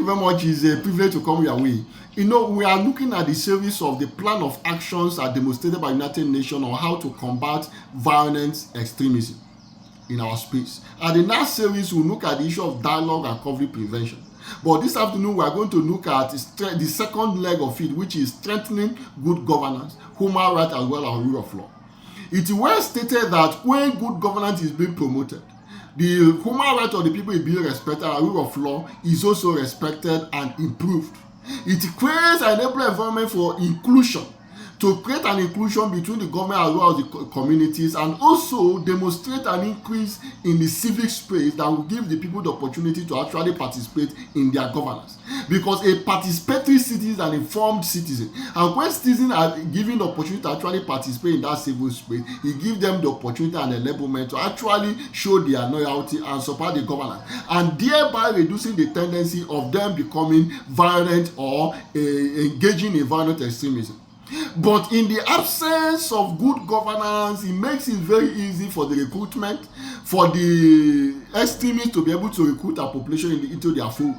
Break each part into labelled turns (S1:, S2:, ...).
S1: very much. It's a privilege to come your way. We are looking at the series of the plan of actions as demonstrated by United Nations on how to combat violent extremism in our space. And in that series, we'll look at the issue of dialogue and conflict prevention. But this afternoon, we are going to look at the second leg of it, which is strengthening good governance, human rights, as well as rule of law. It is well stated that when good governance is being promoted, the human rights of the people is being respected, and rule of law is also respected and improved. It creates an enabling environment for inclusion, to create an inclusion between the government as well as the communities, and also demonstrate an increase in the civic space that will give the people the opportunity to actually participate in their governance. Because a participatory citizen is an informed citizen, and when citizens are given the opportunity to actually participate in that civil space, it gives them the opportunity and enablement to actually show their loyalty and support the government, and thereby reducing the tendency of them becoming violent or engaging in violent extremism. But in the absence of good governance, it makes it very easy for the recruitment, for the extremists to be able to recruit our population into their fold.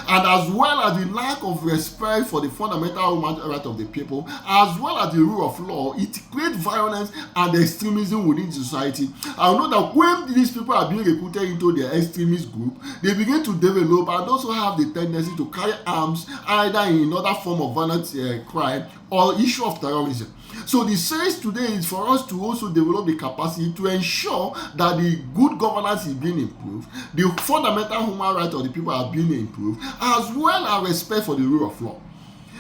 S1: And as well as the lack of respect for the fundamental human rights of the people, as well as the rule of law, it creates violence and extremism within society. I know that when these people are being recruited into their extremist group, they begin to develop and also have the tendency to carry arms either in another form of violent crime or issue of terrorism. So the series today is for us to also develop the capacity to ensure that the good governance is being improved, the fundamental human rights of the people are being improved, as well as respect for the rule of law.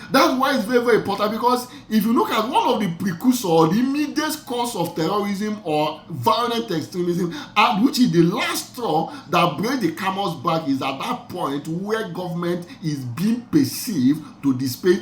S1: That's why it's very, very important, because if you look at one of the precursors or the immediate cause of terrorism or violent extremism, which is the last straw that breaks the camel's back, is at that point where government is being perceived to display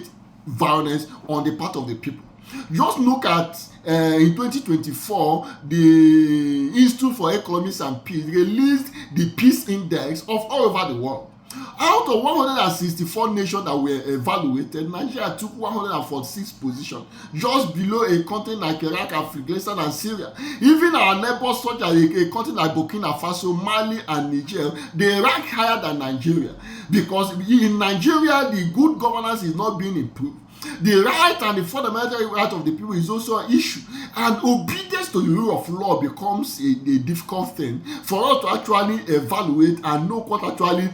S1: violence on the part of the people. Just look at in 2024, the Institute for Economics and Peace released the Peace Index of all over the world. Out of 164 nations that were evaluated, Nigeria took 146 positions, just below a country like Iraq, Afghanistan, and Syria. Even our neighbors, such as a country like Burkina Faso, Mali, and Niger, they rank higher than Nigeria, because in Nigeria, the good governance is not being improved. The right and the fundamental right of the people is also an issue, and obedience to the rule of law becomes a difficult thing for us to actually evaluate and know what actually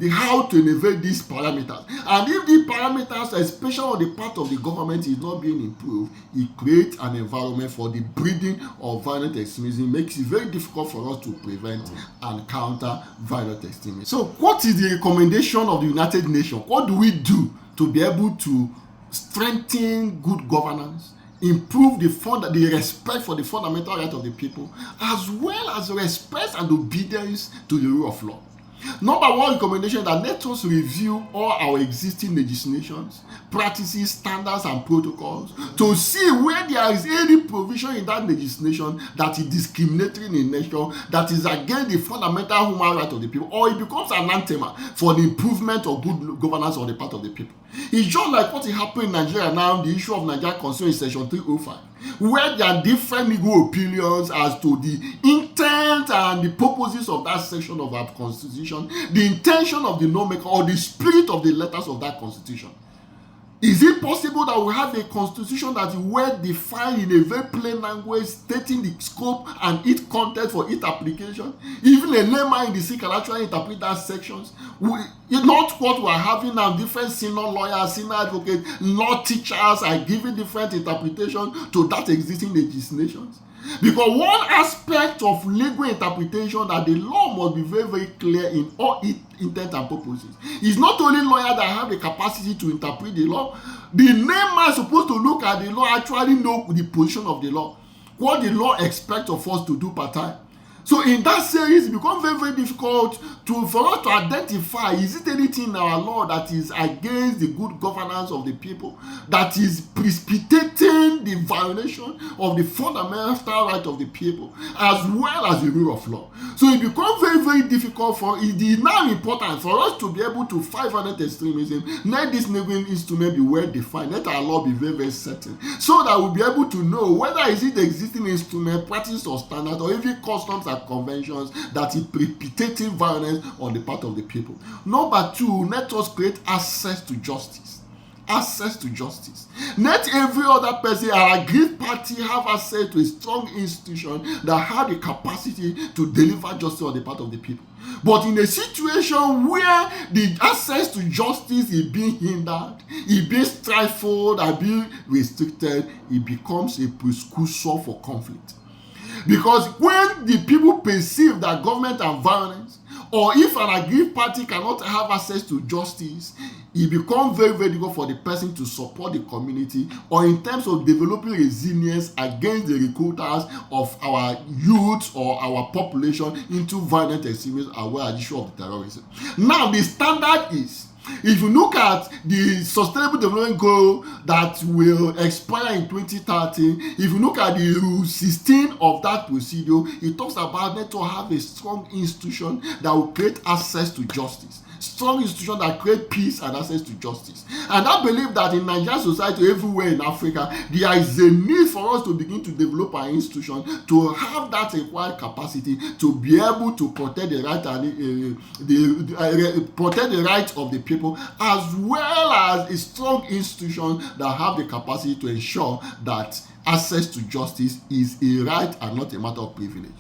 S1: how to elevate these parameters. And if the parameters, especially on the part of the government, is not being improved, it creates an environment for the breeding of violent extremism. Makes it very difficult for us to prevent and counter violent extremism. So what is the recommendation of the United Nations? What do we do to be able to strengthen good governance, improve the respect for the fundamental rights of the people, as well as respect and obedience to the rule of law? Number one recommendation is that let us review all our existing legislations, practices, standards, and protocols to see where there is any provision in that legislation that is discriminatory in nature, that is against the fundamental human rights of the people, or it becomes an anathema for the improvement of good governance on the part of the people. It's just like what is happening in Nigeria now, the issue of Nigeria Constitution in Section 305, where there are different legal opinions as to the intent and the purposes of that section of our constitution, the intention of the lawmaker, or the spirit of the letters of that constitution. Is it possible that we have a constitution that is well defined in a very plain language, stating the scope and its content for its application? Even a layman in the sea can actually interpret that sections. Not what we are having now, different senior lawyers, senior advocates, law teachers are giving different interpretation to that existing legislations. Because one aspect of legal interpretation that the law must be very, very clear in all its intent and purposes. It's not only lawyers that have the capacity to interpret the law. The layman is supposed to look at the law, actually know the position of the law, what the law expects of us to do per time. So in that series, it becomes very, very difficult for us to identify, is it anything in our law that is against the good governance of the people, that is precipitating the violation of the fundamental right of the people, as well as the rule of law. So it becomes very, very difficult it is now important for us to be able to fight violent extremism. Let this legal instrument be well defined. Let our law be very, very certain, so that we'll be able to know whether is it the existing instrument, practice, or standard, or even customs and conventions that is precipitating violence on the part of the people. Number two, let us create access to justice. Access to justice. Let every other person or aggrieved party have access to a strong institution that have the capacity to deliver justice on the part of the people. But in a situation where the access to justice is being hindered, is being stifled, and being restricted, it becomes a precursor for conflict. Because when the people perceive that government are violence, or if an aggrieved party cannot have access to justice, it becomes very, very difficult for the person to support the community, or in terms of developing resilience against the recruiters of our youth or our population into violent extremism, as well as the issue of terrorism. Now, the standard is, if you look at the Sustainable Development Goal that will expire in 2030, if you look at the Rule 16 of that procedure, it talks about need to have a strong institution that will create access to justice. Strong institution that create peace and access to justice. And I believe that in Nigerian society, everywhere in Africa, there is a need for us to begin to develop our institution to have that required capacity to be able to protect the right and protect the rights of the people, as well as a strong institution that have the capacity to ensure that access to justice is a right and not a matter of privilege.